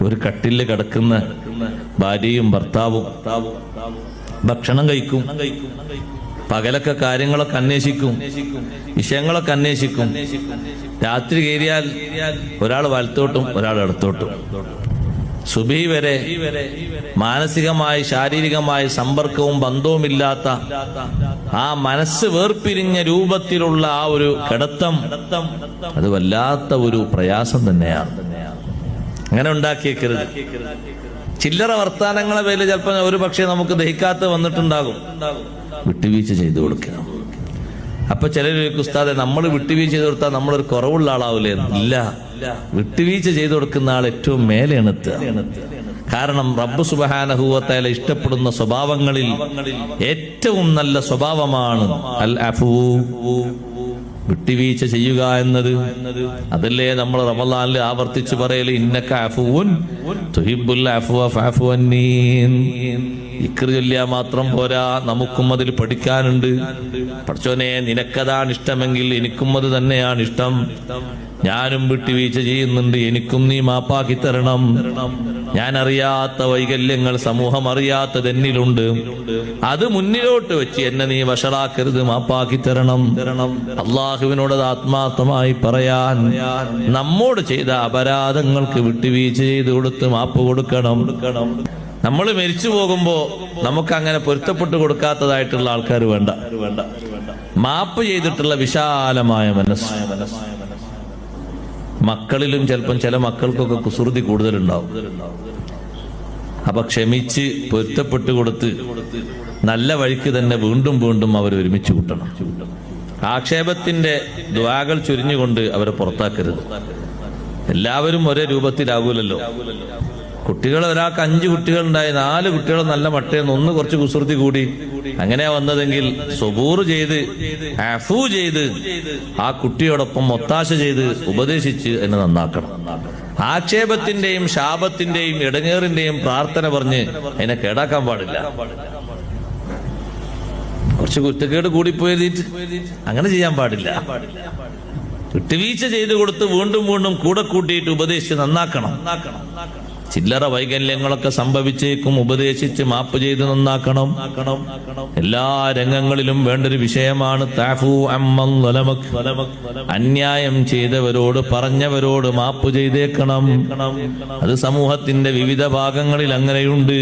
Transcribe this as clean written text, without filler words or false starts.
ഒരു കട്ടിലിൽ കിടക്കുന്ന ഭാര്യയും ഭർത്താവും ഭക്ഷണം കഴിക്കും, പകലൊക്കെ കാര്യങ്ങളൊക്കെ അന്വേഷിക്കും, വിഷയങ്ങളൊക്കെ അന്വേഷിക്കും. രാത്രി കയറിയാൽ ഒരാൾ വലത്തോട്ടും ഒരാൾ ഇടത്തോട്ടും. സുബഹി വരെ മാനസികമായി ശാരീരികമായി സമ്പർക്കവും ബന്ധവുമില്ലാത്ത ആ മനസ്സ് വേർപിരിഞ്ഞ രൂപത്തിലുള്ള ആ ഒരു കിടത്തം, അത് വല്ലാത്ത ഒരു പ്രയാസം തന്നെയാണ്. അങ്ങനെ ഉണ്ടാക്കിയേക്കരുത്. ചില്ലറ വർത്താനങ്ങളെ പേരിൽ ചിലപ്പോൾ ഒരു പക്ഷേ നമുക്ക് ദഹിക്കാത്ത വന്നിട്ടുണ്ടാകും. വിട്ടുവീഴ്ച ചെയ്തു കൊടുക്കണം. അപ്പൊ ചിലർക്ക് ഉസ്താദെ നമ്മൾ വിട്ടുവീഴ്ച ചെയ്ത് കൊടുത്താൽ നമ്മളൊരു കുറവുള്ള ആളാവില്ലേ? ഇല്ല, വിട്ടുവീഴ്ച ചെയ്തു കൊടുക്കുന്ന ആൾ ഏറ്റവും മേലെയാണ് എത്തുക. കാരണം റബ്ബ് സുബ്ഹാനഹു വ തആല ഇഷ്ടപ്പെടുന്ന സ്വഭാവങ്ങളിൽ ഏറ്റവും നല്ല സ്വഭാവമാണ് അൽ അഫൂ, വിട്ടുവീഴ്ച ചെയ്യുക എന്നത്. അതല്ലേ നമ്മൾ റമളാനിൽ ആവർത്തിച്ച് പറയല്, ഇന്നക അഫൂൻ തുഹിബ്ബുൽ അഫ്വ ഫഅഫു അന്നീ. ഇക്ർ ചൊല്ലിയാൽ മാത്രം പോരാ, നമുക്കും അതിൽ പഠിക്കാനുണ്ട്. പഠിച്ചോനെ, നിനക്കതാണ് ഇഷ്ടമെങ്കിൽ എനിക്കും അത് തന്നെയാണ് ഇഷ്ടം. ഞാനും വിട്ടുവീഴ്ച ചെയ്യുന്നുണ്ട്, എനിക്കും നീ മാപ്പാക്കി തരണം. ഞാൻ അറിയാത്ത വൈകല്യങ്ങൾ, സമൂഹം അറിയാത്തത് എന്നിലുണ്ട്, അത് മുന്നിലോട്ട് വെച്ച് എന്നെ നീ വഷളാക്കരുത്, മാപ്പാക്കി തരണം. അള്ളാഹുവിനോട് ആത്മാർത്ഥമായി പറയാൻ, നമ്മോട് ചെയ്ത അപരാധങ്ങൾക്ക് വിട്ടുവീഴ്ച ചെയ്ത് കൊടുത്ത് മാപ്പ് കൊടുക്കണം. നമ്മൾ മരിച്ചു പോകുമ്പോ നമുക്ക് അങ്ങനെ പൊരുത്തപ്പെട്ടു കൊടുക്കാത്തതായിട്ടുള്ള ആൾക്കാർ വേണ്ട. മാപ്പ് ചെയ്തിട്ടുള്ള വിശാലമായ മനസ്സ്. മക്കളിലും ചിലപ്പം ചില മക്കൾക്കൊക്കെ കുസൃതി കൂടുതലുണ്ടാവും. അപ്പൊ ക്ഷമിച്ച് പൊരുത്തപ്പെട്ടു കൊടുത്ത് നല്ല വഴിക്ക് തന്നെ വീണ്ടും വീണ്ടും അവർ ഒരുമിച്ച് കൂട്ടണം. ആക്ഷേപത്തിന്റെ ദ്വാകൾ ചുരിഞ്ഞുകൊണ്ട് അവരെ പുറത്താക്കരുത്. എല്ലാവരും ഒരേ രൂപത്തിലാകൂലല്ലോ. കുട്ടികൾ, ഒരാൾക്ക് 5 കുട്ടികളുണ്ടായി, 4 കുട്ടികൾ നല്ല മട്ടയെന്ന്, ഒന്ന് കുറച്ച് കുസൃതി കൂടി, അങ്ങനെയാ വന്നതെങ്കിൽ സബൂർ ചെയ്ത് അഫൂ ചെയ്ത് ആ കുട്ടിയോടൊപ്പം ഒത്താശ ചെയ്ത് ഉപദേശിച്ച് എന്നെ നന്നാക്കണം. ആക്ഷേപത്തിന്റെയും ശാപത്തിന്റെയും ഇടങ്ങേറിന്റെയും പ്രാർത്ഥന പറഞ്ഞ് എന്നെ കേടാക്കാൻ പാടില്ല. കുറച്ച് കുറ്റക്കേട് കൂടിപ്പോയത് അങ്ങനെ ചെയ്യാൻ പാടില്ല. വിട്ടുവീഴ്ച ചെയ്ത് കൊടുത്ത് വീണ്ടും വീണ്ടും കൂടെ കൂട്ടിയിട്ട് ഉപദേശിച്ച് നന്നാക്കണം. ചില്ലറ വൈകല്യങ്ങളൊക്കെ സംഭവിച്ചേക്കും, ഉപദേശിച്ച് മാപ്പ് ചെയ്ത് നന്നാക്കണം. എല്ലാ രംഗങ്ങളിലും വേണ്ടൊരു വിഷയമാണ് തഅഫൂ അമ്മൻ ളലമക്. അന്യായം ചെയ്തവരോട്, പറഞ്ഞവരോട് മാപ്പ് ചെയ്തേക്കണം. അത് സമൂഹത്തിന്റെ വിവിധ ഭാഗങ്ങളിൽ അങ്ങനെയുണ്ട്.